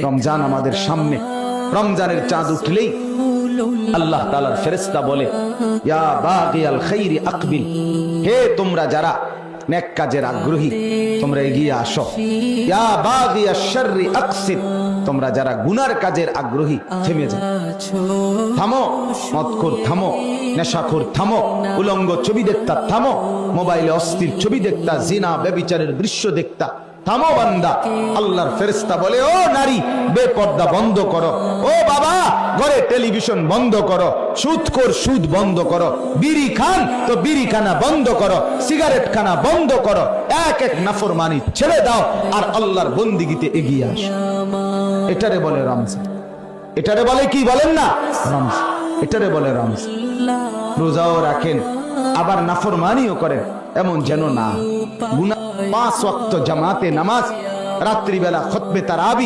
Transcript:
রমজান আমাদের সামনে। রমজানের চাঁদ উঠলেই আল্লাহ তাআলার ফেরেশতা বলে, ইয়া বাগিয়াল খাইরি আকবিল, হে তোমরা যারা নেক কাজের আগ্রহী তোমরা এগিয়ে আসো। ইয়া বাগিয়াশ শাররি আকসির, তোমরা যারা গুনার কাজের আগ্রহী থেমে যাও, থামো। মদখোর থামো, নেশাখোর থামো, উলঙ্গ ছবি দেখতা থামো, মোবাইলে অস্থির ছবি দেখতা, জিনা ব্যভিচারের দৃশ্য দেখতা থামো বান্দা। আল্লাহর ফেরেশতা বলে, ও নারী বেপর্দা বন্ধ করো, ও বাবা ঘরে টেলিভিশন বন্ধ করো, সুদখোর সুদ বন্ধ করো, বিড়ি খান তো বিড়ি খানা বন্ধ করো, সিগারেট খানা বন্ধ করো, এক এক নাফরমানি ছেড়ে দাও আর আল্লাহর বন্দিগিতে এগিয়ে আসো। এটারে বলে রমজান। এটারে বলে কি বলেন না রমজান, এটারে বলে রমজান। রোজাও রাখেন আবার নাফরমানিও করেন, এমন যেন না। গুনাহ 5 ওয়াক্ত জামাতে নামাজ, রাত্রিবেলা খুতবে তারাবি।